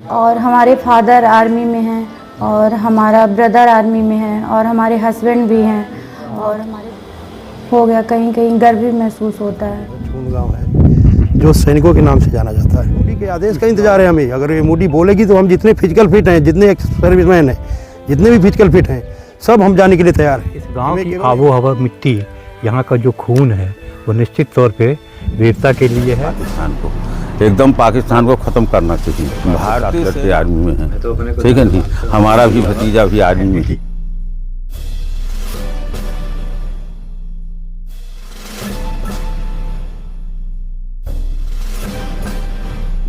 और हमारे father army में हैं और हमारा ब्रदर आर्मी में है और हमारे हस्बैंड भी हैं और हमारे हो गया कहीं कहीं गर्व भी महसूस होता है। चूंद गाँव है जो सैनिकों के नाम से जाना जाता है। मोदी के आदेश का इंतजार है हमें। अगर ये मोदी बोलेगी तो हम जितने फिजिकल फिट हैं, जितने सर्विसमैन हैं, जितने भी फिजिकल फिट हैं, सब हम जाने के लिए तैयार हैं। इस गांव की आबो हवा, मिट्टी, यहाँ का जो खून है वो निश्चित तौर पे वीरता के लिए है। पाकिस्तान को एकदम पाकिस्तान को ख़त्म करना चाहिए। भारतीय से आर्मी में है, ठीक है नहीं, हमारा भी भतीजा भी आर्मी में है।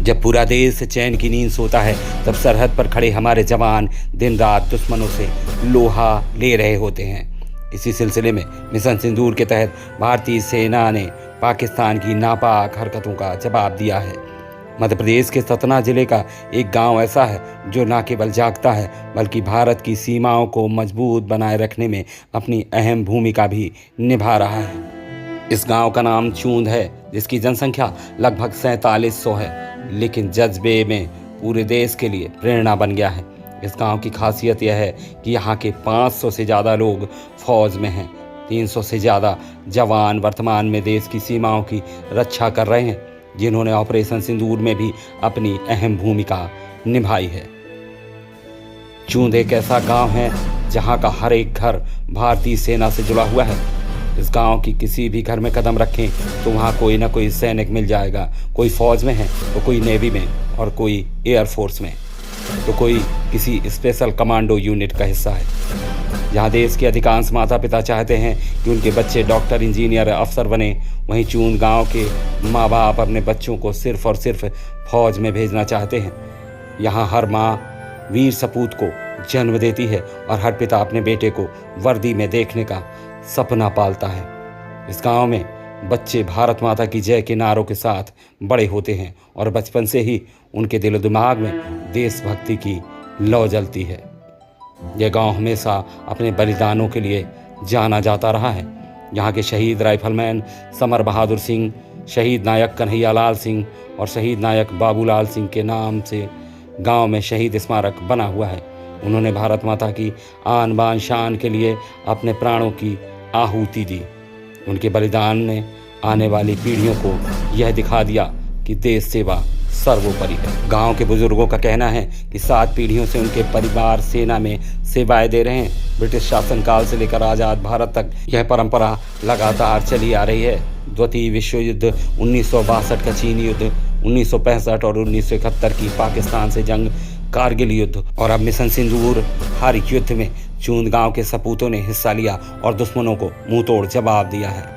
जब पूरा देश चैन की नींद सोता है तब सरहद पर खड़े हमारे जवान दिन रात दुश्मनों से लोहा ले रहे होते हैं। इसी सिलसिले में मिशन सिंदूर के तहत भारतीय सेना ने पाकिस्तान की नापाक हरकतों का जवाब दिया है। मध्य प्रदेश के सतना जिले का एक गांव ऐसा है जो न केवल जागता है बल्कि भारत की सीमाओं को मजबूत बनाए रखने में अपनी अहम भूमिका भी निभा रहा है। इस गांव का नाम चूंद है, जिसकी जनसंख्या लगभग 4700 है, लेकिन जज्बे में पूरे देश के लिए प्रेरणा बन गया है। इस गांव की खासियत यह है कि यहाँ के 500 से ज़्यादा लोग फौज में हैं। 300 से ज़्यादा जवान वर्तमान में देश की सीमाओं की रक्षा कर रहे हैं, जिन्होंने ऑपरेशन सिंदूर में भी अपनी अहम भूमिका निभाई है। चूंद एक ऐसा गांव है जहां का हर एक घर भारतीय सेना से जुड़ा हुआ है। इस गांव की किसी भी घर में कदम रखें तो वहां कोई ना कोई सैनिक मिल जाएगा। कोई फौज में है तो कोई नेवी में और कोई एयरफोर्स में तो कोई किसी स्पेशल कमांडो यूनिट का हिस्सा है। जहां देश के अधिकांश माता पिता चाहते हैं कि उनके बच्चे डॉक्टर, इंजीनियर, अफसर बने, वहीं चूंद गांव के माँ बाप अपने बच्चों को सिर्फ और सिर्फ फौज में भेजना चाहते हैं। यहाँ हर माँ वीर सपूत को जन्म देती है और हर पिता अपने बेटे को वर्दी में देखने का सपना पालता है। इस गांव में बच्चे भारत माता की जय के नारों के साथ बड़े होते हैं और बचपन से ही उनके दिल दिमाग में देशभक्ति की लौ जलती है। यह गांव हमेशा अपने बलिदानों के लिए जाना जाता रहा है। यहाँ के शहीद राइफलमैन समर बहादुर सिंह, शहीद नायक कन्हैया लाल सिंह और शहीद नायक बाबूलाल सिंह के नाम से गांव में शहीद स्मारक बना हुआ है। उन्होंने भारत माता की आन बान शान के लिए अपने प्राणों की आहुति दी। उनके बलिदान ने आने वाली पीढ़ियों को यह दिखा दिया कि देश सेवा सर्वोपरि है। गांव के बुजुर्गों का कहना है कि 7 पीढ़ियों से उनके परिवार सेना में सेवाएं दे रहे हैं। ब्रिटिश शासनकाल से लेकर आज़ाद भारत तक यह परंपरा लगातार चली आ रही है। द्वितीय विश्व युद्ध, 1962 का चीनी युद्ध, 1965 और 1971 की पाकिस्तान से जंग, कारगिल युद्ध और अब मिशन सिंदूर, हर युद्ध में चूंद गांव के सपूतों ने हिस्सा लिया और दुश्मनों को मुंहतोड़ जवाब दिया है।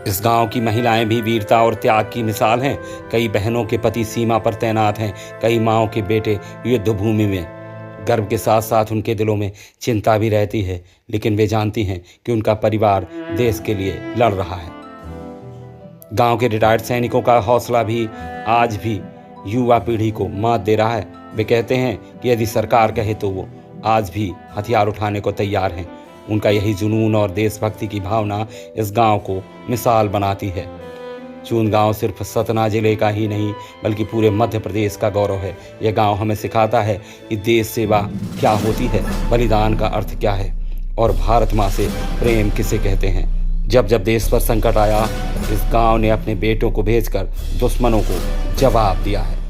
इस गांव की महिलाएं भी वीरता और त्याग की मिसाल हैं। कई बहनों के पति सीमा पर तैनात हैं, कई माँओं के बेटे युद्ध भूमि में। गर्व के साथ साथ उनके दिलों में चिंता भी रहती है, लेकिन वे जानती हैं कि उनका परिवार देश के लिए लड़ रहा है। गांव के रिटायर्ड सैनिकों का हौसला भी आज भी युवा पीढ़ी को मात दे रहा है। वे कहते हैं कि यदि सरकार कहे तो वो आज भी हथियार उठाने को तैयार हैं। उनका यही जुनून और देशभक्ति की भावना इस गांव को मिसाल बनाती है। चूंद गांव सिर्फ सतना जिले का ही नहीं बल्कि पूरे मध्य प्रदेश का गौरव है। यह गांव हमें सिखाता है कि देश सेवा क्या होती है, बलिदान का अर्थ क्या है और भारत माँ से प्रेम किसे कहते हैं। जब जब देश पर संकट आया, इस गांव ने अपने बेटों को भेजकर दुश्मनों को जवाब दिया है।